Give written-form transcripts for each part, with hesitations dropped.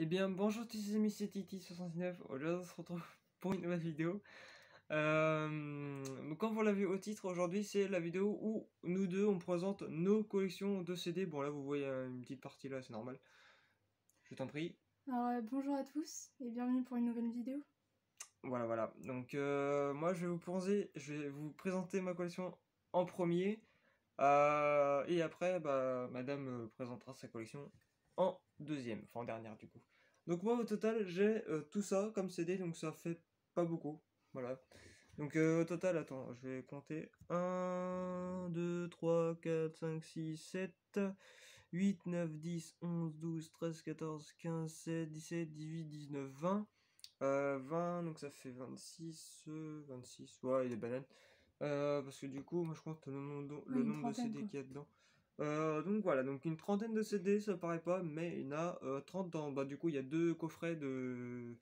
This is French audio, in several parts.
Eh bien, bonjour tous les amis, c'est Titi69. Aujourd'hui, on se retrouve pour une nouvelle vidéo. Donc, comme vous l'avez au titre, aujourd'hui, c'est la vidéo où nous deux, on présente nos collections de CD. Bon, là, vous voyez une petite partie là, c'est normal. Je t'en prie. Alors bonjour à tous et bienvenue pour une nouvelle vidéo. Voilà. Donc, moi, je vais vous présenter ma collection en premier. Et après, bah, madame présentera sa collection en deuxième, enfin en dernière du coup. Donc moi au total j'ai tout ça comme CD, donc ça fait pas beaucoup. Voilà. Donc au total, attends, je vais compter. 1, 2, 3, 4, 5, 6, 7, 8, 9, 10, 11, 12, 13, 14, 15, 16, 17, 18, 19, 20. 20, donc ça fait 26, 26, ouais, il est banane. Parce que du coup, moi je compte Ouais, le une nombre de trentaine CD quoi. qu'il y a dedans. Donc voilà, donc une trentaine de CD, ça paraît pas, mais il y en a 30 dans. Bah, du coup, il y a deux coffrets de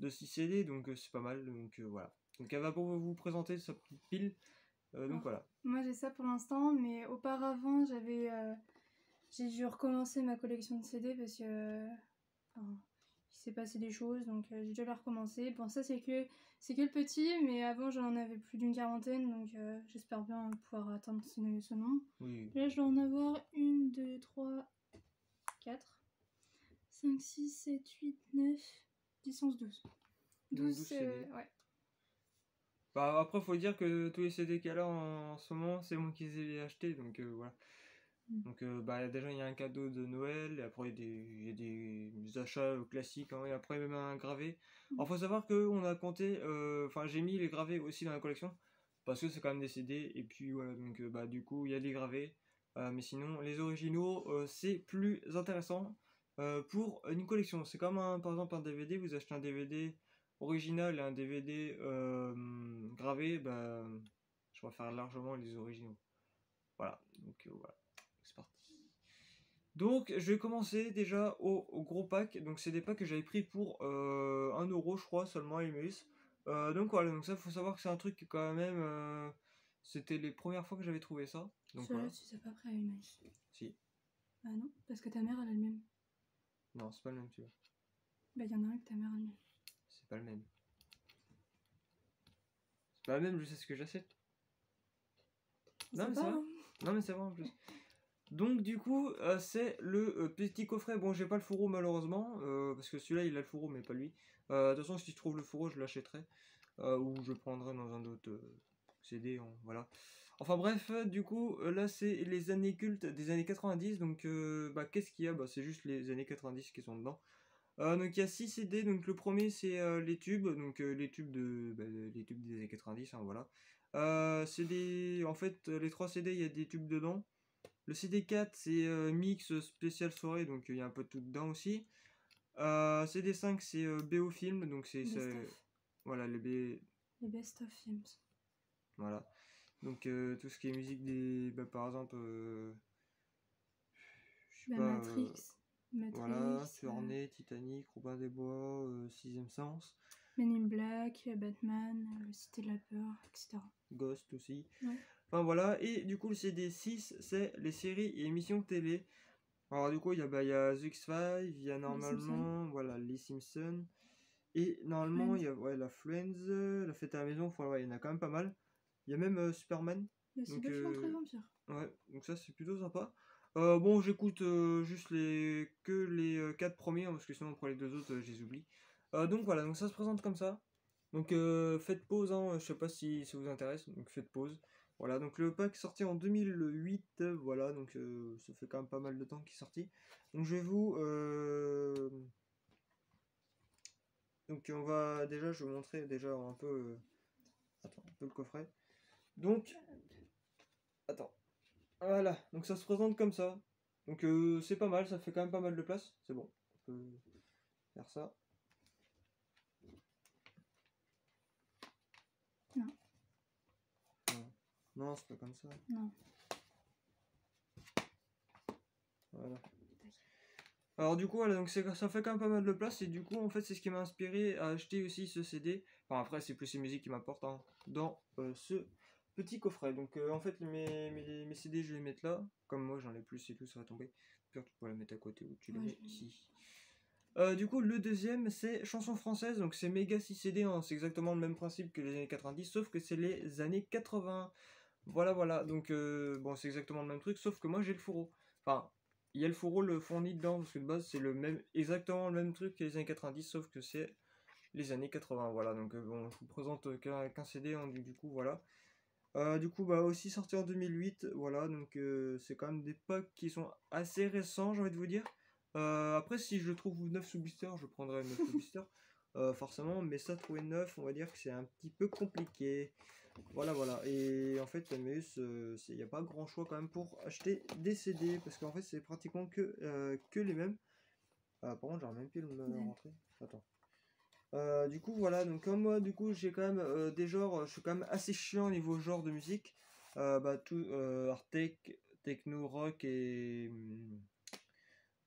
6 CD, donc c'est pas mal. Donc voilà. Donc elle va pour vous présenter sa petite pile. Donc Alors, voilà. moi j'ai ça pour l'instant, mais auparavant j'ai dû recommencer ma collection de CD parce que enfin, il s'est passé des choses, donc j'ai dû la recommencer. Bon, ça c'est que le petit, mais avant j'en avais plus d'une quarantaine, donc j'espère bien pouvoir atteindre ce nombre. Oui. Là je dois en avoir 1, 2, 3, 4, 5, 6, 7, 8, 9, 10, 11, 12. Donc 12, 12 CD. ouais. Bah, après, faut dire que tous les CD qu'il y a là en ce moment, c'est moi qui les ai achetés, donc voilà. Donc bah, déjà, il y a un cadeau de Noël, et après, il y a des achats classiques, hein, et après, même un gravé. Alors, faut savoir qu'on a compté, enfin, j'ai mis les gravés aussi dans la collection, parce que c'est quand même des CD, et puis voilà, donc bah, du coup, il y a les gravés, mais sinon, les originaux, c'est plus intéressant pour une collection. C'est comme, par exemple, un DVD, vous achetez un DVD original et un DVD gravé, bah, je préfère largement les originaux. Voilà, donc voilà, c'est parti. Donc, je vais commencer déjà au gros pack. Donc, c'est des packs que j'avais pris pour 1 € je crois, seulement à Emmaüs. Donc, voilà, donc ça, faut savoir que c'est un truc que quand même. C'était les premières fois que j'avais trouvé ça. Donc, Celui-là, voilà. tu sais pas prêt à une maïs. Si. Ah non, parce que ta mère, elle a le même. Non, c'est pas le même, tu vois. Bah, il y en a un que ta mère a le même. C'est pas le même. C'est pas le même, je sais ce que j'achète. On Non, sait mais c'est pas, vrai. hein. Non, mais c'est vrai en plus. Donc, du coup, c'est le petit coffret. Bon, j'ai pas le fourreau malheureusement, parce que celui-là, il a le fourreau, mais pas lui. De toute façon, si je trouve le fourreau, je l'achèterai. Ou je prendrai dans un autre CD, voilà. Enfin bref, du coup, là c'est les années cultes des années 90, donc bah, qu'est-ce qu'il y a? Bah, c'est juste les années 90 qui sont dedans. Donc il y a 6 CD, donc le premier c'est les tubes, donc les tubes des années 90, hein, voilà. En fait, les 3 CD, il y a des tubes dedans. Le CD 4 c'est mix spécial soirée, donc il y a un peu de tout dedans aussi. CD 5 c'est BO film, donc Best of. voilà, Les best of films. voilà. Donc tout ce qui est musique bah, par exemple, je sais Bah, pas, Matrix. voilà, Matrix. Tournée, Titanic, Robin des Bois, Sixième Sens, Men in Black. Batman. Cité de la peur, etc. Ghost aussi. Ouais. Enfin voilà, et du coup le CD 6 c'est les séries et émissions télé. Alors du coup il y a The X-Files, il y a Les Simpsons. normalement, voilà, les Simpsons, et normalement il Friends. y a ouais, la Friends, la Fête à la maison, enfin ouais, il y en a quand même pas mal. Il y a même Superman, Il y a aussi donc Buffy contre les vampires. ouais, donc ça c'est plutôt sympa. Bon, j'écoute juste que les 4 premiers, hein, parce que sinon pour les deux autres, je les oublie. Donc voilà, donc ça se présente comme ça. Donc faites pause, hein, je sais pas si ça vous intéresse, donc faites pause. Voilà, donc le pack est sorti en 2008, voilà, donc ça fait quand même pas mal de temps qu'il est sorti. Donc je vais vous... Donc on va déjà, je vais vous montrer déjà un peu... Attends, un peu le coffret. Donc, attends. Voilà, donc ça se présente comme ça. Donc c'est pas mal, ça fait quand même pas mal de place. C'est bon, on peut faire ça. Non. Non, c'est pas comme ça. Non. Voilà. Alors du coup, voilà, donc ça fait quand même pas mal de place. Et du coup, en fait, c'est ce qui m'a inspiré à acheter aussi ce CD. Enfin, après, c'est plus les musiques qui m'apportent, hein, dans ce petit coffret. Donc en fait, mes CD, je vais les mettre là. Comme moi, j'en ai plus et tout, ça va tomber. Pire, tu peux la mettre à côté ou tu les Ouais, mets ici. Du coup, le deuxième, c'est Chansons françaises, donc c'est méga 6 CD, hein, c'est exactement le même principe que les années 90, sauf que c'est les années 80. Voilà, voilà, donc bon, c'est exactement le même truc, sauf que moi j'ai le fourreau. Enfin, il y a le fourreau le fourni dedans, parce que de base c'est le même, exactement le même truc que les années 90, sauf que c'est les années 80, voilà, donc bon, je vous présente qu'un CD, hein, du coup, voilà. Du coup, bah aussi sorti en 2008, voilà, donc c'est quand même des packs qui sont assez récents, j'ai envie de vous dire. Après, si je le trouve neuf sous blister, je prendrai 9 sous blister, forcément, mais ça, trouver neuf, on va dire que c'est un petit peu compliqué. Voilà, voilà, et en fait, Emmaüs, il n'y a pas grand choix quand même pour acheter des CD, parce qu'en fait, c'est pratiquement que les mêmes. Par contre, j'aurais même pu le rentrer. Attends. Du coup, voilà, donc comme moi, du coup, j'ai quand même des genres, je suis quand même assez chiant au niveau genre de musique. Bah, tout hard tech, techno, rock et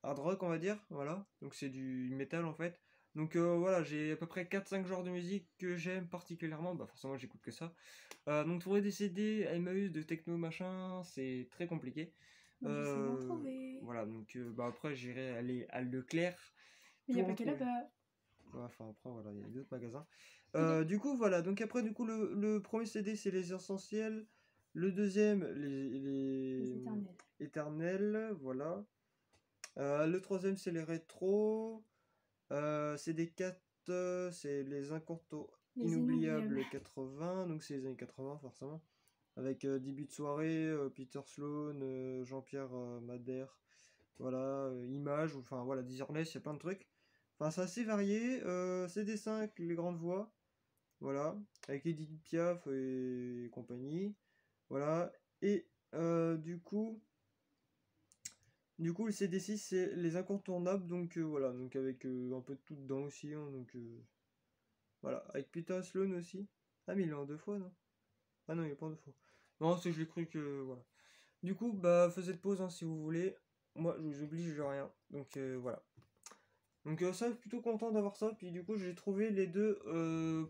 hard rock, on va dire, voilà. Donc c'est du métal en fait. Donc voilà, j'ai à peu près 4-5 genres de musique que j'aime particulièrement. Bah, forcément, j'écoute que ça. Donc trouver des CD à Emmaüs de techno machin, c'est très compliqué. Moi, j'essaie d'en trouver. Voilà, donc bah, après, j'irai aller à Leclerc Mais il n'y a pour pas en que trouver. là-bas. Ouais, enfin, après, voilà, il y a d'autres magasins. Ok. Du coup, voilà. Donc, après, du coup, le premier CD, c'est Les Essentiels. Le deuxième, Les éternels. Éternels. Voilà. Le troisième, c'est les Rétros. CD 4, c'est les Les Inoubliables inoubliables. 80. Donc, c'est les années 80, forcément. Avec Début de soirée, Peter Sloan, Jean-Pierre Madère. Voilà, Images, enfin, voilà, Desireless, il y a plein de trucs. Enfin, c'est assez varié. CD5, Les Grandes Voix. Voilà, avec Edith Piaf et compagnie. Voilà. Et du coup, le CD6, c'est les incontournables. Donc voilà, donc avec un peu de tout dedans aussi, hein, donc voilà, avec Peter Sloan aussi. Ah, mais il est en deux fois, non? Ah non, il est pas en deux fois. Non, c'est que je l'ai cru que. Voilà. Du coup, bah, faites pause hein, si vous voulez. Moi, je vous oblige de rien. Donc voilà. Donc ça, je suis plutôt content d'avoir ça. Puis du coup, j'ai trouvé les deux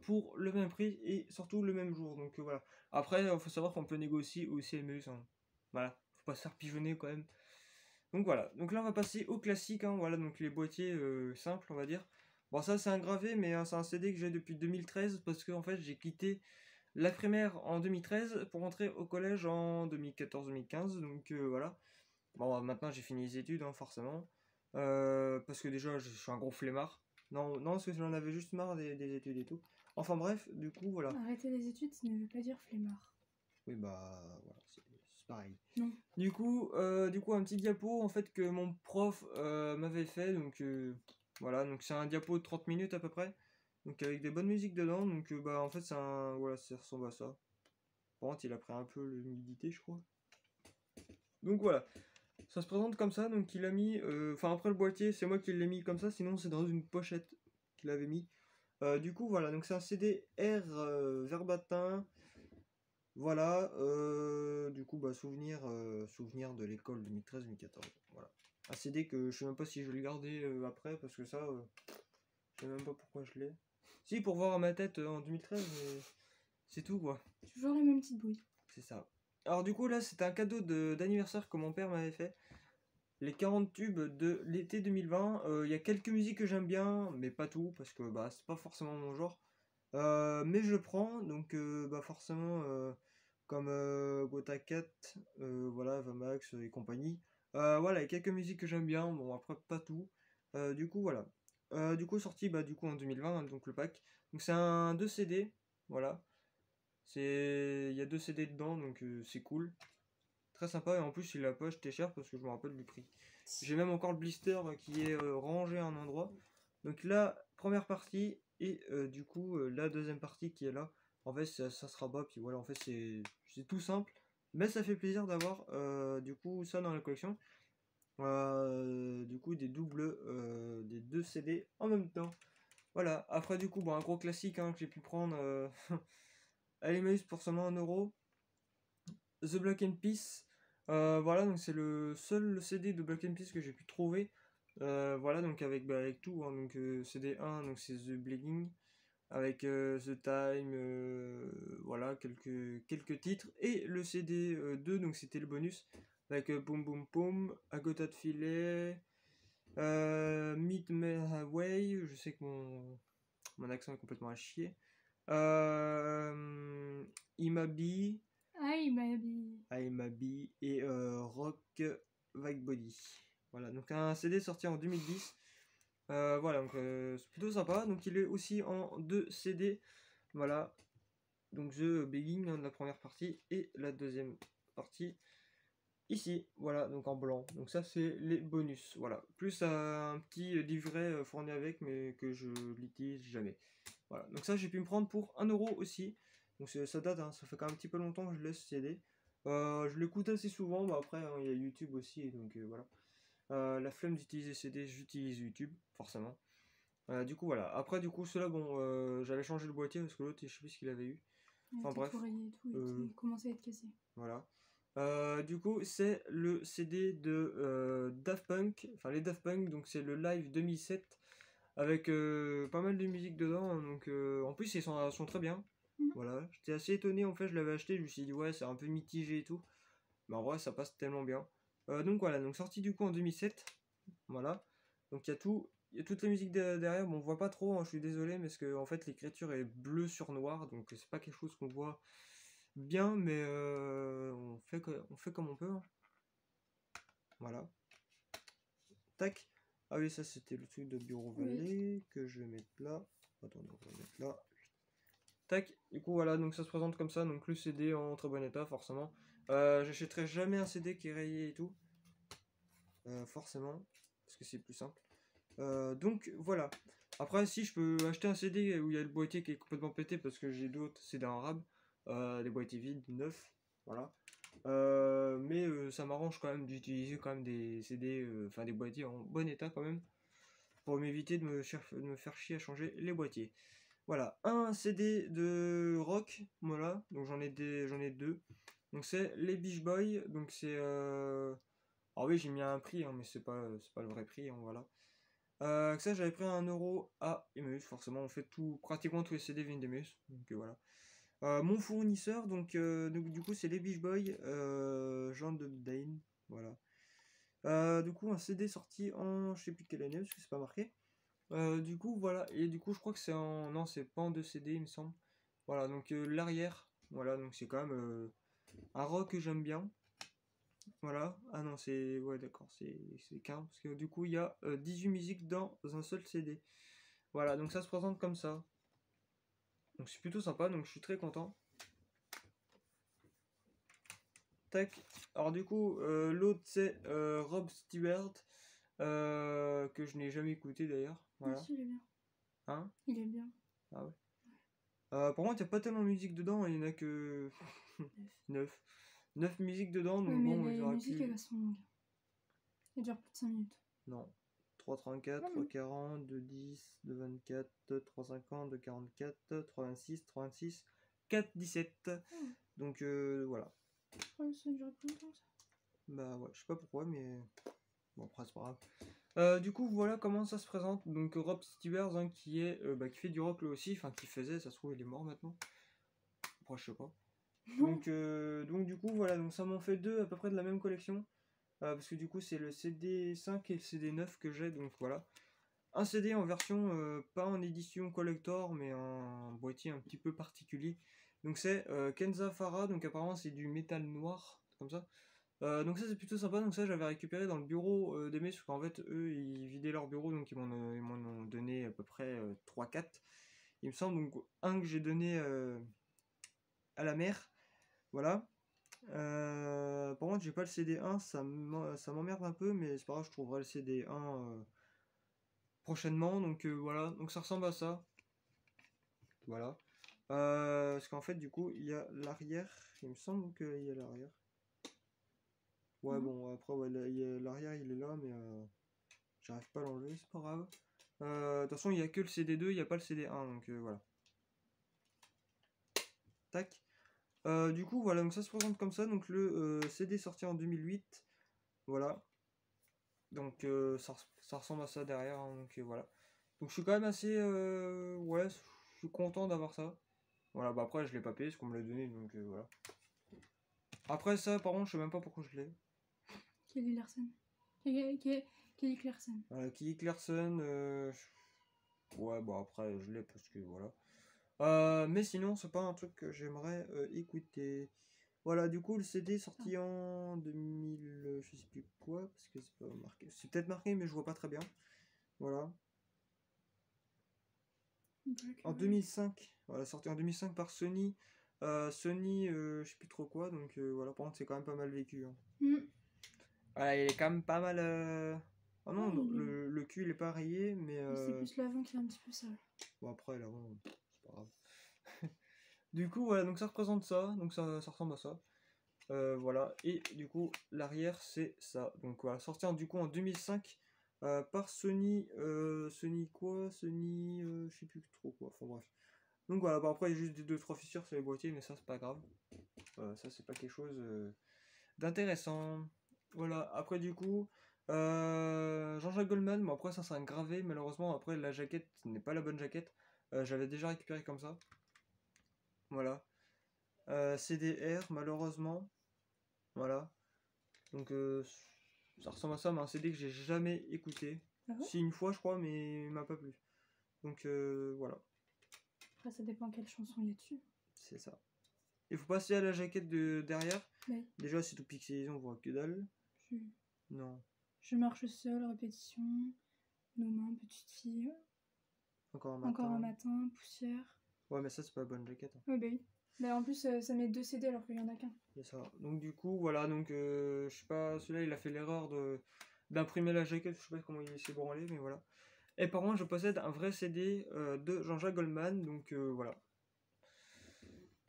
pour le même prix et surtout le même jour. Donc voilà. Après, il faut savoir qu'on peut négocier aussi Emmaüs. Hein. Voilà. Faut pas se faire pigeonner quand même. Donc voilà. Donc là, on va passer au classique. Hein. Voilà. Donc les boîtiers simples, on va dire. Bon, ça, c'est un gravé, mais c'est un CD que j'ai depuis 2013 parce que en fait, j'ai quitté la primaire en 2013 pour rentrer au collège en 2014-2015. Donc voilà. Bon, maintenant j'ai fini les études, hein, forcément. Parce que déjà, je suis un gros flemmard. Non, non, parce que j'en avais juste marre des études et tout. Enfin bref, du coup, voilà. Arrêter les études, ça ne veut pas dire flemmard. Oui, bah, voilà, c'est pareil. Non. Du coup, un petit diapo, en fait, que mon prof m'avait fait. Donc, voilà, donc c'est un diapo de 30 minutes à peu près. Donc, avec des bonnes musiques dedans. Donc, bah, en fait, voilà, ça ressemble à ça. Par contre, il a pris un peu l'humidité, je crois. Donc, voilà. Ça se présente comme ça, donc il a mis. Enfin, après le boîtier, c'est moi qui l'ai mis comme ça, sinon c'est dans une pochette qu'il avait mis. Du coup, voilà, donc c'est un CD R verbatim. Voilà, du coup, bah, souvenir de l'école 2013-2014. Voilà. Un CD que je sais même pas si je vais le garder après, parce que ça, je sais même pas pourquoi je l'ai. Si, pour voir ma tête en 2013, mais c'est tout quoi. Toujours les mêmes petites bouilles. C'est ça. Alors, du coup, là, c'était un cadeau d'anniversaire que mon père m'avait fait. Les 40 tubes de l'été 2020. Il y a quelques musiques que j'aime bien, mais pas tout, parce que bah, c'est pas forcément mon genre. Mais je le prends, donc bah, forcément, comme Gotha 4, voilà, Vamax et compagnie. Voilà, il y a quelques musiques que j'aime bien, bon, après, pas tout. Du coup, voilà. Du coup, sorti bah, du coup, en 2020, hein, donc le pack. Donc, c'est un 2 CD, voilà. Il y a 2 CD dedans, donc c'est cool. Très sympa, et en plus, il a pas acheté cher parce que je me rappelle du prix. J'ai même encore le blister qui est rangé à un endroit. Donc la première partie et du coup la deuxième partie qui est là. En fait, ça se rabat, puis voilà, en fait, c'est tout simple. Mais ça fait plaisir d'avoir du coup ça dans la collection. Du coup, des deux CD en même temps. Voilà, après du coup, bon, un gros classique hein, que j'ai pu prendre à l'Emmaüs pour seulement 1€. The Black and Peace. Voilà, donc c'est le seul CD de Black and Peace que j'ai pu trouver. Voilà, donc avec tout. Hein, donc CD 1, donc c'est The Bleeding. Avec The Time, voilà, quelques titres. Et le CD 2, donc c'était le bonus. Avec Boom Boom Boom, Agota de Filet, Me Meet Me Halfway, je sais que mon accent est complètement à chier. Imabi, Imabi et Rock Vague Body. Voilà, donc un CD sorti en 2010. Voilà, donc c'est plutôt sympa. Donc il est aussi en 2 CD. Voilà, donc The Beginning, hein, de la première partie et la deuxième partie ici. Voilà, donc en blanc. Donc ça c'est les bonus. Voilà, plus un petit livret fourni avec, mais que je l'utilise jamais. Voilà, donc ça j'ai pu me prendre pour 1€ aussi. Donc ça date, hein, ça fait quand même un petit peu longtemps que je laisse CD. Je l'écoute assez souvent, mais après hein, il y a YouTube aussi, donc voilà. La flemme d'utiliser CD, j'utilise YouTube, forcément. Du coup voilà, après du coup cela bon, j'avais changé le boîtier parce que l'autre je sais plus ce qu'il avait eu. Enfin bref. Il commençait à être cassé. Voilà. Du coup c'est le CD de Daft Punk, enfin les Daft Punk, donc c'est le live 2007 avec pas mal de musique dedans, hein, donc en plus ils sont très bien. Voilà, j'étais assez étonné en fait, je l'avais acheté, je me suis dit ouais c'est un peu mitigé et tout, mais en vrai ça passe tellement bien. Donc voilà, donc sorti du coup en 2007, voilà, donc il y a toute la musique derrière, bon on voit pas trop, hein, je suis désolé, mais parce que en fait l'écriture est bleu sur noir, donc c'est pas quelque chose qu'on voit bien, mais on fait comme on peut, hein. Voilà, tac. Ah oui, ça c'était le truc de Bureau Valley que je vais mettre là. Attendez, on va le mettre là. Tac, du coup voilà, donc ça se présente comme ça, donc le CD en très bon état forcément. J'achèterai jamais un CD qui est rayé et tout. Forcément, parce que c'est plus simple. Donc voilà. Après si je peux acheter un CD où il y a le boîtier qui est complètement pété parce que j'ai d'autres CD en rab, les boîtiers vides, neufs, voilà. Mais ça m'arrange quand même d'utiliser quand même des CD, enfin des boîtiers en bon état quand même, pour m'éviter de me faire chier à changer les boîtiers. Voilà, un CD de rock, voilà, donc j'en ai deux. Donc c'est les Beach Boys, donc c'est... Alors oui, j'ai mis un prix, hein, mais c'est pas le vrai prix, hein, voilà. Ça, j'avais pris 1€ à Emmaüs, forcément, on fait pratiquement tous les CD viennent d'Emmaüs, donc voilà. Mon fournisseur, donc du coup, c'est les Beach Boys, Jean de Dane, voilà. Du coup, un CD sorti en, je sais plus quelle année, parce que c'est pas marqué. Du coup, voilà, et du coup, je crois que c'est en... Non, c'est pas en 2 CD, il me semble. Voilà, donc l'arrière, voilà, donc c'est quand même un rock que j'aime bien. Voilà, ah non, c'est... Ouais, d'accord, c'est 15, parce que du coup, il y a 18 musiques dans un seul CD. Voilà, donc ça se présente comme ça. Donc c'est plutôt sympa, donc je suis très content. Tac. Alors du coup, l'autre c'est Rob Stewart, que je n'ai jamais écouté d'ailleurs. Voilà. Merci, il est bien. Hein? Il est bien. Ah ouais. Pour moi, il n'y a pas tellement de musique dedans, il n'y en a que 9. 9 musiques dedans, donc mais bon, les j'aurais musiques, pu... elles sont longues. Elles durent plus de 5 minutes. Non. 3,34, 3,40, 2,10, 2,24, 3,50, 2,44, 3,26, 3,26, 4,17. Donc voilà. Ouais, ça dure plus longtemps que ça. Bah ouais, je sais pas pourquoi, mais bon, après c'est pas grave. Du coup, voilà comment ça se présente. Donc Rob Stewart, hein, qui fait du rock lui aussi, enfin qui faisait, ça se trouve il est mort maintenant. Après je sais pas. Donc du coup voilà, donc ça m'en fait deux à peu près de la même collection. Parce que du coup c'est le CD5 et le CD9 que j'ai, donc voilà. Un CD en version, pas en édition collector, mais un boîtier un petit peu particulier. Donc c'est Kenza Farah, donc apparemment c'est du métal noir, comme ça. Donc ça c'est plutôt sympa, donc ça j'avais récupéré dans le bureau des mecs, parce qu'en fait eux ils vidaient leur bureau, donc ils m'en ont donné à peu près 3-4. Il me semble, donc un que j'ai donné à la mère, voilà. Par contre j'ai pas le CD1, ça m'emmerde un peu, mais c'est pas grave, je trouverai le CD1 prochainement, donc voilà, donc ça ressemble à ça. Voilà. Parce qu'en fait du coup il y a l'arrière, il me semble qu'il y a l'arrière. Ouais, bon, après, ouais, l'arrière il est là, mais j'arrive pas à l'enlever, c'est pas grave. De toute façon, il n'y a que le CD2, il n'y a pas le CD1, donc voilà. Tac. Du coup, voilà, donc ça se présente comme ça. Donc le CD sorti en 2008, voilà. Donc ça ressemble à ça derrière, hein, donc voilà. Donc je suis quand même assez, ouais, je suis content d'avoir ça. Voilà, bah après je l'ai pas payé, parce qu'on me l'a donné, donc voilà. Après ça, par contre, je sais même pas pourquoi je l'ai. Kelly Larson. Kelly Kelly Clarkson. Kelly Clarkson, ouais, bon après je l'ai parce que voilà. Mais sinon, c'est pas un truc que j'aimerais écouter. Voilà, du coup, le CD est sorti en 2000, je sais plus quoi, parce que c'est pas marqué. C'est peut-être marqué, mais je vois pas très bien. Voilà. En 2005, voilà, sorti en 2005 par Sony. Sony, je sais plus trop quoi, donc voilà, par contre, c'est quand même pas mal vécu. Hein. Voilà, il est quand même pas mal. Oh non, le cul il est pas rayé, mais. C'est plus l'avant qui est un petit peu sale. Bon, après, l'avant, c'est pas grave. Du coup, voilà, donc ça représente ça, donc ça ressemble à ça. Voilà, et du coup, l'arrière, c'est ça. Donc voilà, sorti du coup en 2005 par Sony. Sony quoi? Sony, je sais plus trop quoi, enfin bref. Donc voilà, bah, après, il y a juste des 2-3 fissures sur les boîtiers, mais ça, c'est pas grave. Ça, c'est pas quelque chose d'intéressant. Voilà, après, du coup, Jean-Jacques Goldman, bon, après, ça, c'est un gravé, malheureusement. Après, la jaquette n'est pas la bonne jaquette. J'avais déjà récupéré comme ça. Voilà. CDR, malheureusement. Voilà. Donc, ça ressemble à ça, mais un CD que j'ai jamais écouté. Ah ouais? Si, une fois, je crois, mais il m'a pas plu. Donc, voilà. Après, ça dépend quelle chanson il y a dessus. C'est ça. Il faut passer à la jaquette de derrière. Oui. Déjà, c'est tout pixelisé, on voit que dalle. Non. Je marche seul, répétition. Nos mains, petite fille. Encore un matin. Encore un matin, poussière. Ouais, mais ça, c'est pas la bonne jaquette. Hein. Oui, bah oui. Bah, en plus, ça met 2 CD alors qu'il y en a qu'un. C'est ça. Donc, du coup, voilà. Donc, je sais pas, celui-là, il a fait l'erreur d'imprimer la jaquette. Je sais pas comment il s'est branlé, mais voilà. Et par contre, je possède un vrai CD de Jean-Jacques Goldman. Donc, voilà.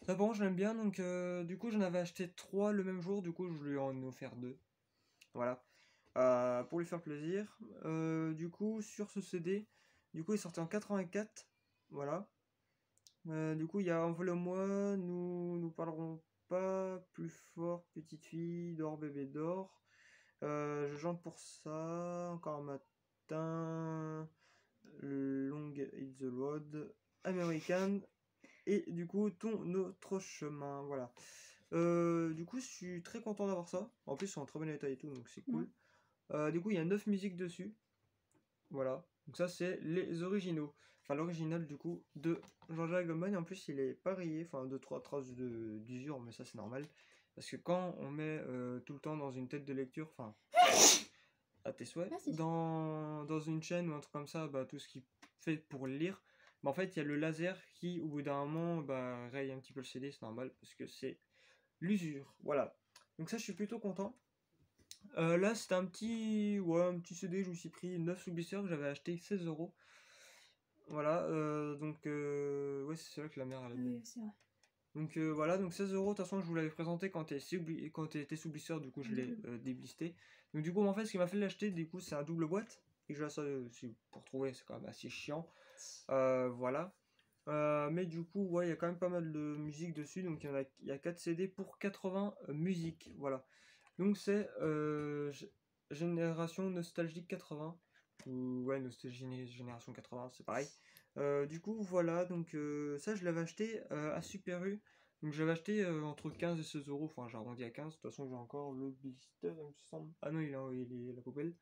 Ça, par contre, je l'aime bien. Donc, du coup, j'en avais acheté 3 le même jour. Du coup, je lui en ai offert 2. Voilà. Pour lui faire plaisir. Du coup, sur ce CD, du coup, il est sorti en 84. Voilà. Du coup, il y a Envole-moi, nous parlerons pas, plus fort, petite fille, dors bébé dors. Je chante pour ça, encore un matin, Long is the road, American, et du coup, notre chemin, voilà. Du coup, je suis très content d'avoir ça. En plus, c'est en très bon état et tout, donc c'est cool. Du coup, il y a 9 musiques dessus. Voilà. Donc ça, c'est les originaux. Enfin, l'original, du coup, de Jean-Jacques Goldman. En plus, il est pas rayé. Enfin, 2-3 traces d'usure, mais ça, c'est normal. Parce que quand on met tout le temps dans une tête de lecture, enfin, à tes souhaits, dans une chaîne ou un truc comme ça, bah, tout ce qui fait pour lire, bah, en fait, il y a le laser qui, au bout d'un moment, bah, raye un petit peu le CD, c'est normal, parce que c'est l'usure. Voilà. Donc ça, je suis plutôt content. Là, c'était un petit CD, je me suis pris 9 sous Blister que j'avais acheté 16€. Voilà, donc ouais, c'est vrai que la mère elle a oui, c'est vrai. Donc voilà, donc 16€, de toute façon, je vous l'avais présenté quand tu étais sous Blister, du coup, je l'ai déblisté. Donc du coup, en fait, ce qui m'a fait l'acheter, du coup, c'est un double boîte. Et je ça, pour trouver, c'est quand même assez chiant. Voilà. Mais du coup, ouais, il y a quand même pas mal de musique dessus. Donc il y a 4 CD pour 80 musiques. Voilà. Donc c'est Génération Nostalgique 80. Ou ouais, Nostalgie Génération 80, c'est pareil. Du coup, voilà, donc ça, je l'avais acheté à Super U. Donc j'avais acheté entre 15 et 16€. Enfin, j'ai arrondi à 15. De toute façon, j'ai encore le blister, il me semble. Ah non, il est à la poubelle.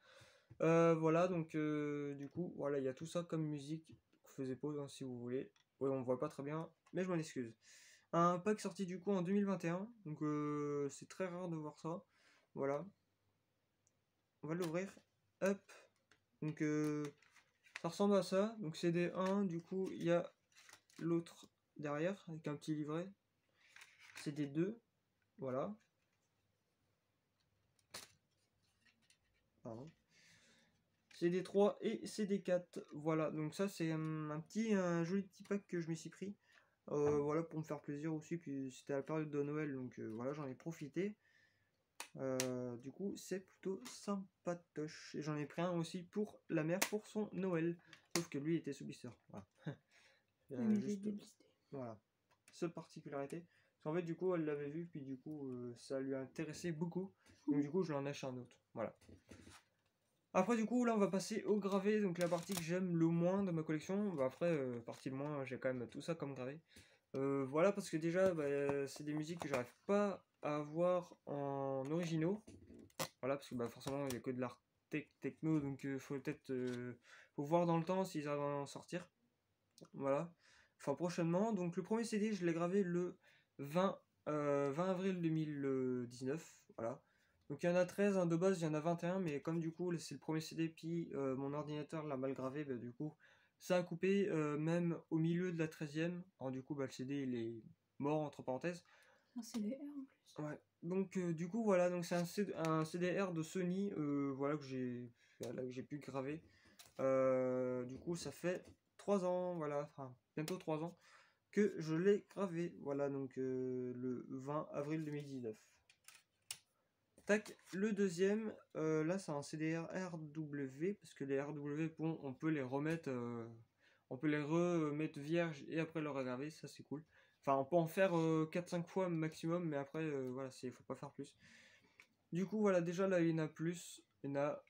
Voilà, donc du coup, voilà, il y a tout ça comme musique. Faisez pause hein, si vous voulez. Ouais, on voit pas très bien, mais je m'en excuse. Un pack sorti du coup en 2021. Donc c'est très rare de voir ça. Voilà. On va l'ouvrir. Hop. Donc ça ressemble à ça. Donc c'est des 1. Du coup, il y a l'autre derrière avec un petit livret. C'est des 2. Voilà. Pardon. C'est des 3 et c'est des 4. Voilà. Donc ça c'est un joli petit pack que je me suis pris. Voilà, pour me faire plaisir aussi. Puis c'était à la période de Noël. Donc voilà, j'en ai profité. Du coup, c'est plutôt sympatoche. Et j'en ai pris un aussi pour la mère pour son Noël. Sauf que lui était sous blister. Voilà. Voilà. Seule particularité. Parce qu'en fait, du coup, elle l'avait vu, puis du coup, ça lui a intéressé beaucoup. Donc, du coup, je lui en ai acheté un autre. Voilà. Après, du coup, là, on va passer au gravé. Donc, la partie que j'aime le moins de ma collection. Bah, après, partie le moins, j'ai quand même tout ça comme gravé. Voilà, parce que déjà, bah, c'est des musiques que j'arrive pas à avoir en originaux. Voilà, parce que bah, forcément, il n'y a que de l'art techno, donc faut peut-être faut voir dans le temps s'ils arrivent à en sortir. Voilà. Enfin, prochainement. Donc, le premier CD, je l'ai gravé le 20 avril 2019. Voilà. Donc, il y en a 13, hein, de base, il y en a 21, mais comme du coup, c'est le premier CD, puis mon ordinateur l'a mal gravé, bah, du coup, ça a coupé, même au milieu de la 13e. Alors, du coup, bah, le CD, il est mort, entre parenthèses. Un CDR en plus. Ouais. Donc, du coup, voilà. Donc, c'est un CDR de Sony, voilà, que j'ai pu graver. Du coup, ça fait 3 ans, voilà, enfin, bientôt 3 ans que je l'ai gravé. Voilà, donc le 20 avril 2019. Tac, le deuxième, là c'est un CDR RW, parce que les RW, bon, on peut les remettre, on peut les remettre vierges et après le regraver, ça c'est cool. Enfin, on peut en faire 4-5 fois maximum, mais après, voilà, faut pas faire plus. Du coup, voilà, déjà là, il y en a plus. Il y en a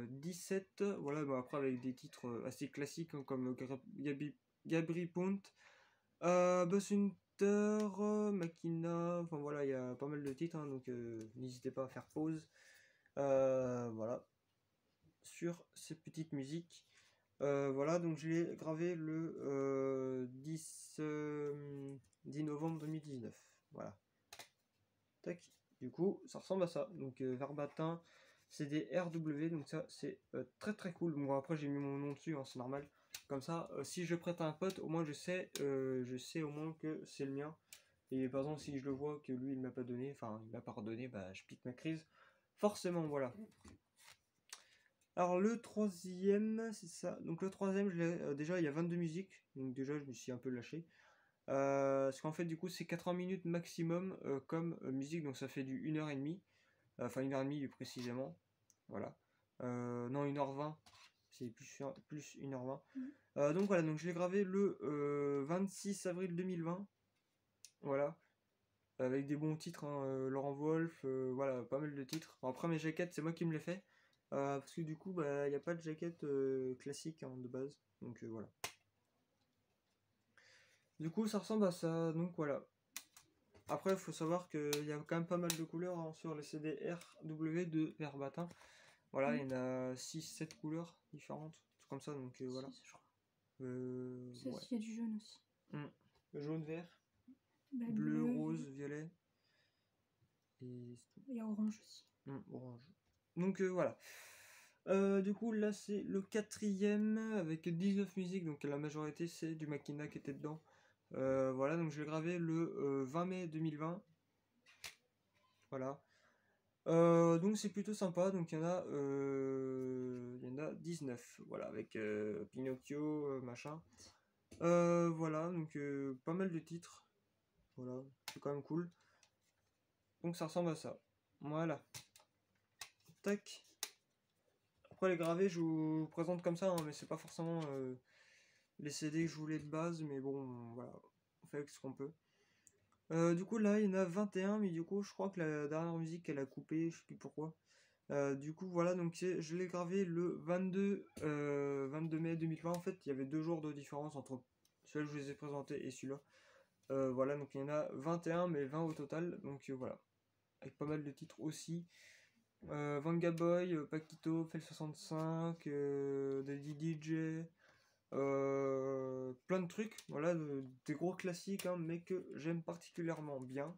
17. Voilà, bon, après, avec des titres assez classiques, hein, comme Gabri Pont, Buzz Hunter, Makina. Enfin, voilà, il y a pas mal de titres, hein, donc n'hésitez pas à faire pause. Voilà, sur ces petites musiques. Voilà, donc je l'ai gravé le 10 novembre 2019. Voilà. Tac. Du coup, ça ressemble à ça. Donc, Verbatim, c'est des RW. Donc, ça, c'est très très cool. Bon, après, j'ai mis mon nom dessus, hein, c'est normal. Comme ça, si je prête à un pote, au moins je sais au moins que c'est le mien. Et par exemple, si je le vois que lui, il m'a pas donné, enfin, il m'a pas redonné, bah, je pique ma crise. Forcément, voilà. Alors, le troisième, c'est ça. Donc, le troisième, déjà, il y a 22 musiques. Donc, déjà, je me suis un peu lâché. Parce qu'en fait, du coup, c'est 80 minutes maximum comme musique, donc ça fait du 1h30. Enfin, 1h30 plus précisément. Voilà. Non, 1h20. C'est plus 1h20. Donc voilà, donc je l'ai gravé le 26 avril 2020. Voilà. Avec des bons titres, hein, Laurent Wolf, voilà, pas mal de titres. Bon, après, mes jaquettes, c'est moi qui me les fais. Parce que du coup, bah, il n'y a pas de jaquette classique, hein, de base. Donc voilà. Du coup, ça ressemble à ça. Donc voilà. Après, il faut savoir qu'il y a quand même pas mal de couleurs, hein, sur les CD RW de Verbatim. Voilà, il y en a 6-7 couleurs différentes, c'est comme ça, donc voilà. 6, je crois. Ouais. Il y a du jaune aussi. Jaune, vert, Bah, bleu, rose, violet. Et il y a orange aussi. orange. Donc voilà. Du coup, là, c'est le quatrième avec 19 musiques, donc la majorité, c'est du Makina qui était dedans. Voilà, donc je l'ai gravé le 20 mai 2020. Voilà. Donc c'est plutôt sympa, donc il y en a 19, voilà, avec Pinocchio, machin. Voilà, donc pas mal de titres. Voilà, c'est quand même cool. Donc ça ressemble à ça. Voilà. Tac. Après les gravés, je vous présente comme ça, hein, mais c'est pas forcément les CD que je voulais de base, mais bon, voilà, on fait avec ce qu'on peut. Du coup là il y en a 21, mais du coup je crois que la dernière musique elle a coupé, je sais plus pourquoi. Du coup voilà, donc je l'ai gravé le 22 mai 2020. En fait il y avait 2 jours de différence entre celui que je vous ai présenté et celui-là. Voilà, donc il y en a 21, mais 20 au total, donc voilà, avec pas mal de titres aussi. Vanga Boy, Paquito, Fel65, Daddy DJ, plein de trucs, voilà, des gros classiques, hein, mais que j'aime particulièrement bien.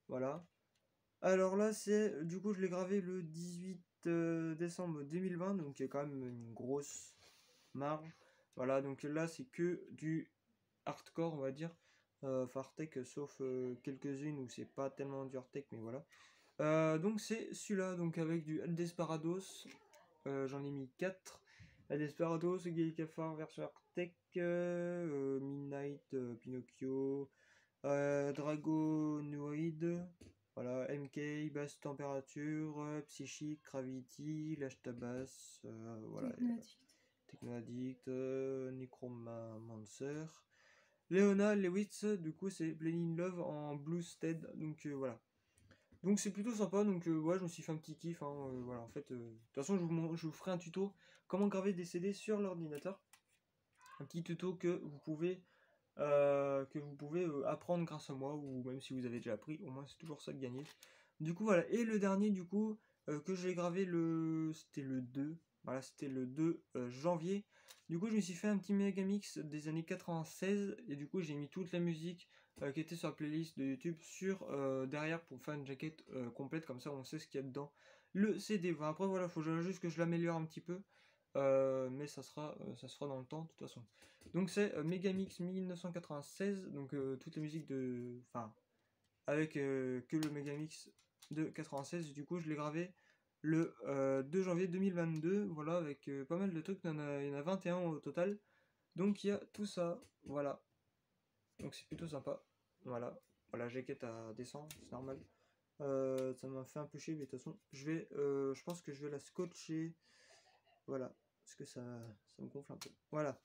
Voilà. Alors là, du coup, je l'ai gravé le 18 décembre 2020, donc il y a quand même une grosse marge. Voilà, donc là, c'est que du hardcore, on va dire. Enfin, hardtech, sauf quelques-unes où c'est pas tellement du hardtech, mais voilà. Donc c'est celui-là, donc avec du El Desperados. J'en ai mis 4. El Desperados, Gay Cafard version hardtech, Midnight, Pinocchio, Dragonoid, voilà, MK, Basse Température, Psychique, Gravity, Lâche Tabasse, voilà, Technoaddict, Necromancer, Leona Lewis, du coup c'est Blame in Love en Bluestead, donc voilà. Donc c'est plutôt sympa, donc ouais, je me suis fait un petit kiff, hein, voilà, en fait, de toute façon je vous ferai un tuto comment graver des CD sur l'ordinateur, un petit tuto que vous pouvez apprendre grâce à moi, ou même si vous avez déjà appris, au moins c'est toujours ça de gagner. Du coup voilà, et le dernier du coup, que je l'ai gravé c'était le 2. Voilà, c'était le 2 janvier. Du coup, je me suis fait un petit Megamix des années 96 et du coup, j'ai mis toute la musique qui était sur la playlist de YouTube sur derrière pour faire une jaquette complète, comme ça on sait ce qu'il y a dedans. Le CD, enfin, après voilà, faut juste que je l'améliore un petit peu, mais ça se fera dans le temps de toute façon. Donc c'est Megamix 1996, donc toutes les musiques de, enfin, avec que le Megamix de 96, du coup je l'ai gravé le 2 janvier 2022, voilà, avec pas mal de trucs, il y en a 21 au total, donc il y a tout ça, voilà, donc c'est plutôt sympa, voilà, voilà, jaquette à descendre, c'est normal, ça m'a fait un peu chier, mais de toute façon, je pense que je vais la scotcher, voilà, parce que ça me gonfle un peu, voilà.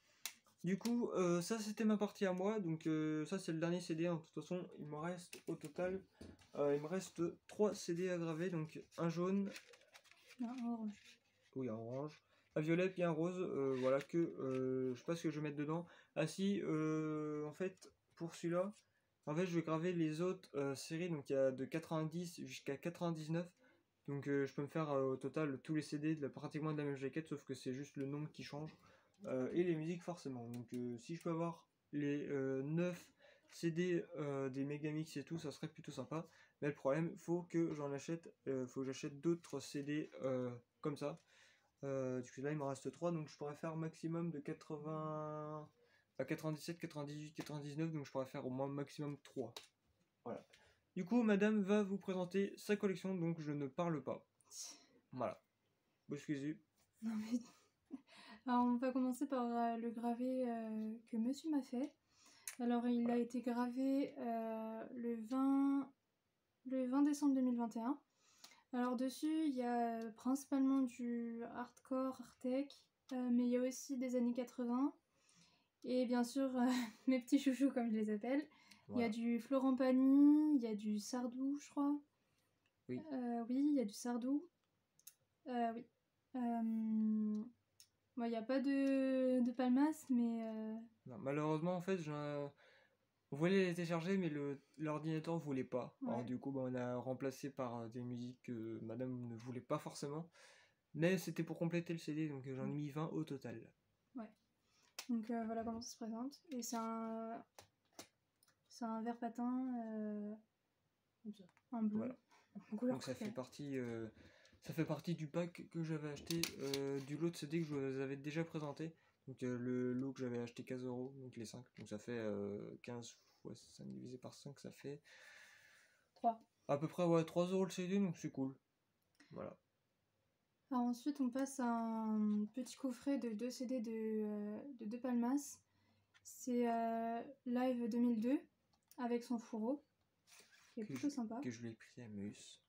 Du coup, ça c'était ma partie à moi, donc ça c'est le dernier CD, hein. De toute façon il me reste au total, il me reste 3 CD à graver, donc un jaune, Un orange. oui un orange, un violet puis un rose, voilà que je sais pas ce que je vais mettre dedans. Ah si, en fait pour celui-là, en fait je vais graver les autres séries, donc il y a de 90 jusqu'à 99, donc je peux me faire au total tous les CD pratiquement de la même jaquette, sauf que c'est juste le nombre qui change. Et les musiques forcément. Donc si je peux avoir les 9 CD des Megamix et tout, ça serait plutôt sympa. Mais le problème, faut que faut que j'achète d'autres CD comme ça. Du coup là il me reste 3, donc je pourrais faire maximum de 80 à 97, 98, 99, donc je pourrais faire au moins maximum 3. Voilà. Du coup, madame va vous présenter sa collection, donc je ne parle pas. Voilà. Vous excusez. Non mais... Alors on va commencer par le gravé que monsieur m'a fait. Alors il a été gravé le 20 décembre 2021. Alors dessus il y a principalement du hardcore, hardtech, mais il y a aussi des années 80. Et bien sûr mes petits chouchous comme je les appelle. Voilà. Il y a du Florent Pagny, il y a du Sardou je crois. Oui. Oui, il y a du Sardou. Oui. Bon, il n'y a pas de palmas, mais... Non, malheureusement, en fait, on voulait les télécharger, mais l'ordinateur ne voulait pas. Ouais. Alors du coup, on a remplacé par des musiques que madame ne voulait pas forcément. Mais c'était pour compléter le CD, donc j'en ai mis 20 au total. Ouais. Donc voilà comment ça se présente. Et c'est un vert patin en bleu. Voilà. Donc ça fait partie du pack que j'avais acheté du lot de CD que je vous avais déjà présenté. Donc le lot que j'avais acheté 15€, donc les 5. Donc ça fait 15 fois 5 divisé par 5, ça fait 3. À peu près, ouais, 3€ le CD, donc c'est cool. Voilà. Alors ensuite on passe à un petit coffret de 2 CD de De Palmas. C'est Live 2002 avec son fourreau, qui est plutôt sympa. Que je l'ai pris à Mus.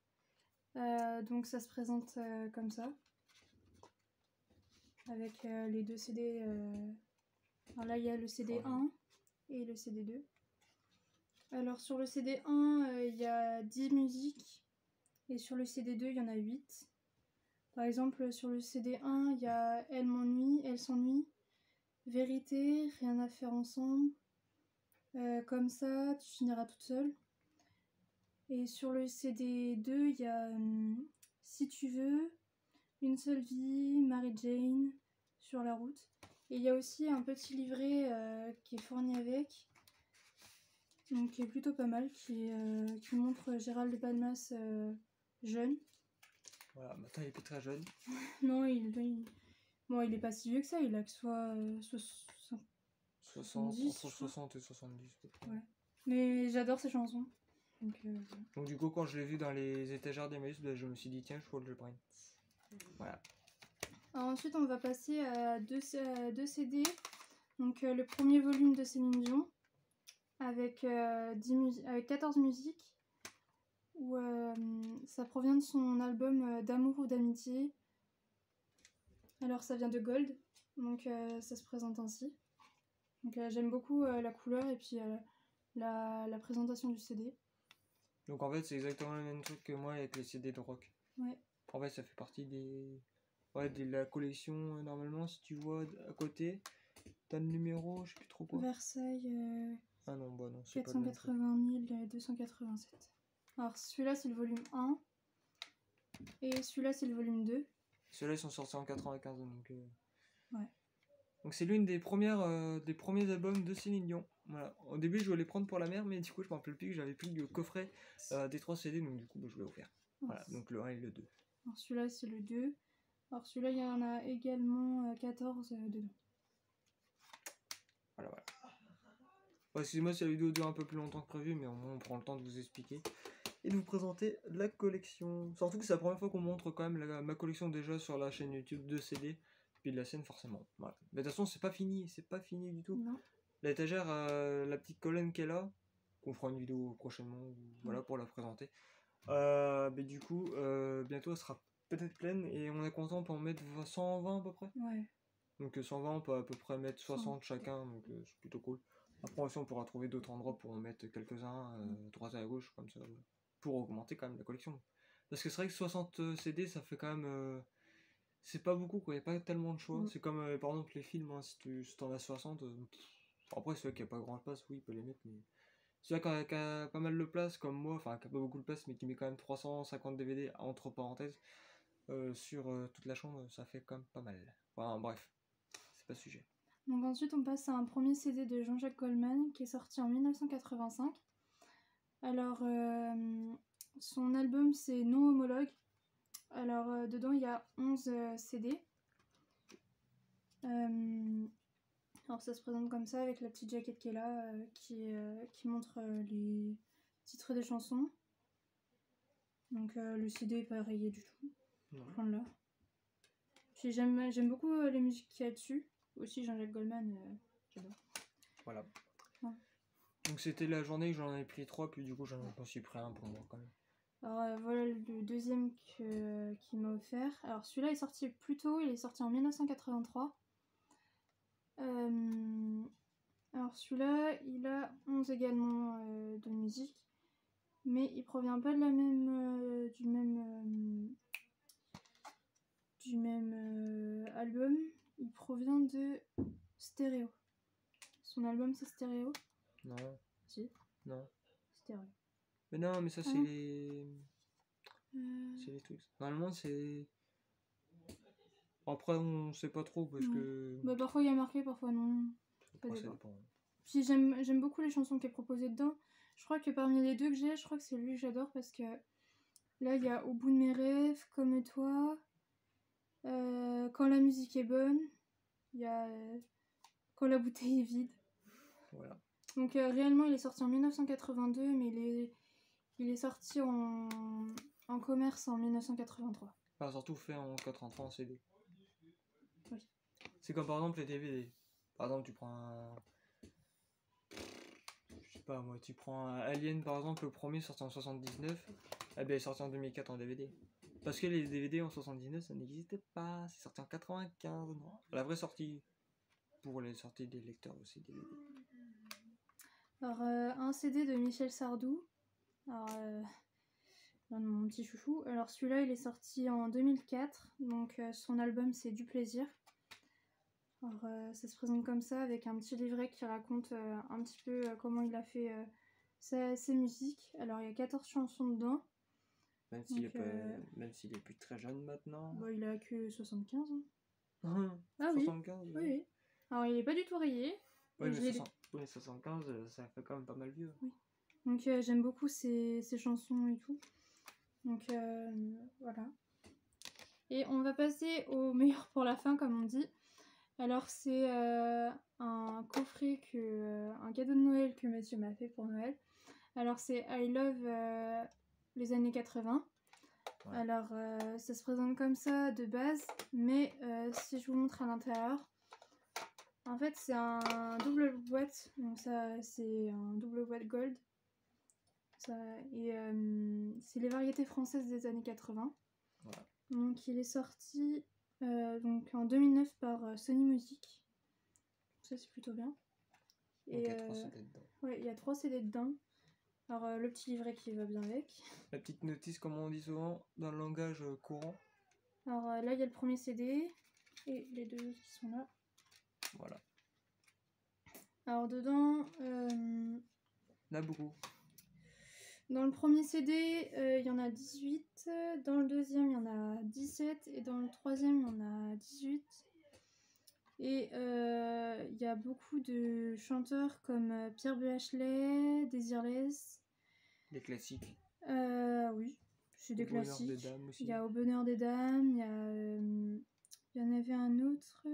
Donc ça se présente comme ça. Avec les 2 CD. Alors là il y a le CD 1 et le CD 2. Alors sur le CD 1 il y a 10 musiques et sur le CD 2 il y en a 8. Par exemple sur le CD 1 il y a Elle m'ennuie, Elle s'ennuie, Vérité, Rien à faire ensemble, Comme ça, Tu finiras toute seule. Et sur le CD 2 il y a Si tu veux, Une seule vie, Mary Jane, Sur la route. Et il y a aussi un petit livret qui est fourni avec, donc qui est plutôt pas mal, qui montre Gérald de Palmas jeune. Voilà, maintenant il est plus très jeune. Non, bon, il est pas si vieux que ça, il a que soit 70, entre 60 et 70. Ouais. Mais j'adore ces chansons. Donc du coup, quand je l'ai vu dans les étagères des Mus, je me suis dit tiens, je faut que je le prenne. Voilà. Alors ensuite, on va passer à deux CD. Donc le premier volume de Céline Dion avec 14 musiques, où ça provient de son album D'amour ou d'amitié. Alors ça vient de Gold, donc ça se présente ainsi. Donc j'aime beaucoup la couleur et puis la présentation du CD. Donc en fait c'est exactement le même truc que moi avec les CD de rock. Ouais. En fait ça fait partie de la collection normalement, si tu vois à côté, t'as le numéro, je sais plus trop quoi. Versailles. Ah non, bah non, c'est 480 287. Alors celui-là c'est le volume 1. Et celui-là, c'est le volume 2. Ceux-là, ils sont sortis en 95, donc... Ouais. Donc c'est l'une des premiers albums de Céline Dion. Voilà. Au début, je voulais les prendre pour la mère, mais du coup, je me rappelle plus que j'avais plus le coffret des 3 CD, donc du coup, je l'ai offert. Voilà, donc le 1 et le 2. Alors celui-là, c'est le 2. Alors celui-là, il y en a également 14 dedans. Voilà. Ouais, excusez-moi si la vidéo dure un peu plus longtemps que prévu, mais au moins on prend le temps de vous expliquer et de vous présenter la collection. Surtout que c'est la première fois qu'on montre quand même ma collection déjà sur la chaîne YouTube de CD, puis de la scène forcément. Voilà. Mais de toute façon, c'est pas fini du tout. Non. L'étagère, la petite colonne qu'elle a, qu'on fera une vidéo prochainement, voilà, pour la présenter. Mais du coup, bientôt elle sera peut-être pleine et on est content pour en mettre 120 à peu près. Ouais. Donc 120, on peut à peu près mettre 60 chacun, donc c'est plutôt cool. Après aussi on pourra trouver d'autres endroits pour en mettre quelques-uns, droite à gauche, comme ça, pour augmenter quand même la collection. Parce que c'est vrai que 60 CD, ça fait quand même... c'est pas beaucoup, quoi, il n'y a pas tellement de choix. C'est comme par exemple les films, hein, si t'en as 60, après celui qui a pas grand place, oui, il peut les mettre, mais... Celui qui a pas mal de place, comme moi, enfin qui a pas beaucoup de place, mais qui met quand même 350 DVD entre parenthèses sur toute la chambre, ça fait quand même pas mal. Enfin bref, c'est pas le sujet. Donc ensuite, on passe à un premier CD de Jean-Jacques Goldman qui est sorti en 1985. Alors, son album, c'est Non Homologue. Alors, dedans, il y a 11 CD. Alors, ça se présente comme ça, avec la petite jaquette qui est là, qui montre les titres des chansons. Donc, le CD n'est pas rayé du tout. Loin de là. Puis j'aime beaucoup les musiques qu'il y a dessus. Aussi, Jean-Jacques Goldman, j'adore. Voilà. Ouais. Donc, c'était la journée que j'en avais pris 3, puis du coup, j'en suis pris un pour moi quand même. Alors, voilà le deuxième qu'il m'a offert. Alors, celui-là est sorti plus tôt, il est sorti en 1983. Alors, celui-là, il a 11 également de musique, mais il provient pas de la même, du même album. Il provient de Stéréo. Son album, c'est Stéréo? Non. Si. Non. Stéréo. Mais non, mais ça, c'est les... C'est les trucs. Normalement, c'est... Après, on sait pas trop, parce que... Bah, parfois, il y a marqué, parfois non. Après, ça dépend. Puis j'aime beaucoup les chansons qui est proposées dedans. Je crois que parmi les deux que j'ai, je crois que c'est lui que j'adore parce que là, il y a Au bout de mes rêves, Comme toi, Quand la musique est bonne, il y a Quand la bouteille est vide. Voilà. Donc réellement, il est sorti en 1982, mais il est sorti en commerce en 1983. Enfin, surtout fait en 83 en CD. Oui. C'est comme par exemple les DVD. Par exemple, tu prends un... Je sais pas moi, tu prends un Alien par exemple, le premier sorti en 79, eh bien il est sorti en 2004 en DVD. Parce que les DVD en 79 ça n'existait pas, c'est sorti en 95, non. La vraie sortie pour les sorties des lecteurs aussi DVD. Alors un CD de Michel Sardou. Alors mon petit chouchou. Alors celui-là il est sorti en 2004, donc son album c'est Du plaisir. Alors ça se présente comme ça avec un petit livret qui raconte un petit peu comment il a fait ses musiques. Alors il y a 14 chansons dedans. Même s'il est plus très jeune maintenant. Bah, il a que 75 ans. Ah 75 oui. Oui. Alors il est pas du tout rayé. Oui, mais 75 ça fait quand même pas mal vieux. Oui. Donc j'aime beaucoup ses chansons et tout. Donc voilà. Et on va passer au meilleur pour la fin comme on dit. Alors c'est un coffret, un cadeau de Noël que monsieur m'a fait pour Noël. Alors c'est I Love les années 80. Ouais. Alors ça se présente comme ça de base, mais si je vous montre à l'intérieur, en fait c'est un double boîte, donc ça c'est un double boîte gold. Ça, et c'est les variétés françaises des années 80. Voilà. Donc il est sorti donc en 2009 par Sony Music. Ça c'est plutôt bien. Et, donc il y a 3 CD dedans. Ouais, il y a 3 CD dedans. Alors le petit livret qui va bien avec. La petite notice comme on dit souvent dans le langage courant. Alors là il y a le premier CD et les deux autres qui sont là. Voilà. Alors dedans... Il y en a beaucoup. Dans le premier CD, il y en a 18. Dans le deuxième, il y en a 17. Et dans le troisième, il y en a 18. Et il y a beaucoup de chanteurs comme Pierre Bachelet, Désirless. Les classiques. Oui, c'est des Au bonheur classiques. des dames aussi. Il y a Au bonheur des dames, il y en avait un autre.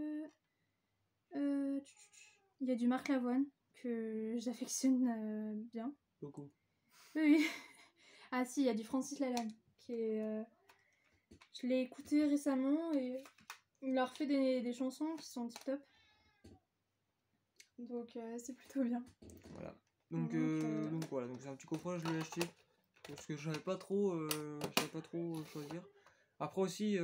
Il y a du Marc Lavoine que j'affectionne bien. Beaucoup. Oui. Ah si, il y a du Francis Lalanne qui est. Je l'ai écouté récemment et il a refait des chansons qui sont tip top. Donc c'est plutôt bien. Voilà. Donc voilà, donc c'est un petit coffret, je l'ai acheté parce que je savais pas trop choisir. Après aussi,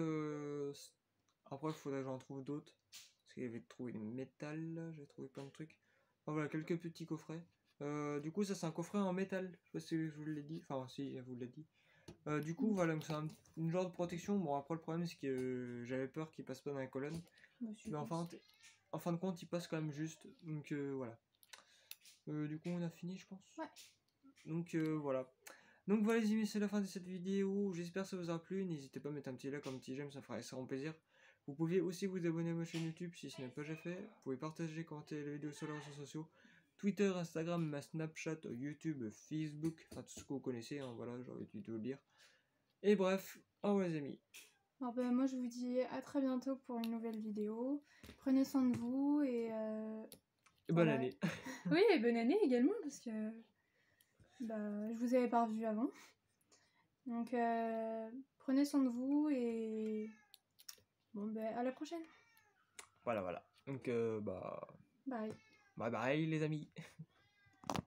après il faudrait que j'en trouve d'autres parce qu'il y avait trouvé une métal, j'ai trouvé plein de trucs. Enfin, voilà, quelques petits coffrets. Du coup, ça c'est un coffret en métal. Je sais pas si je vous l'ai dit. Enfin, si, elle vous l'a dit. Du coup, voilà, donc c'est une genre de protection. Bon, après, le problème, c'est que j'avais peur qu'il passe pas dans les colonnes. Mais en fin de compte, il passe quand même juste. Donc, voilà. Du coup, on a fini, je pense. Ouais. Donc, voilà. Donc, voilà, les amis, c'est la fin de cette vidéo. J'espère que ça vous aura plu. N'hésitez pas à mettre un petit like, un petit j'aime, ça fera extrêmement plaisir. Vous pouvez aussi vous abonner à ma chaîne YouTube si ce n'est pas déjà fait. Vous pouvez partager, commenter les vidéos sur les réseaux sociaux. Twitter, Instagram, ma Snapchat, YouTube, Facebook, enfin tout ce que vous connaissez, hein, voilà, j'ai envie de vous le dire. Et bref, au revoir les amis. Alors moi je vous dis à très bientôt pour une nouvelle vidéo. Prenez soin de vous et Bonne année. Oui, et bonne année également parce que je vous avais pas revu avant. Donc prenez soin de vous et bon à la prochaine. Voilà. Donc Bye. bye bye les amis.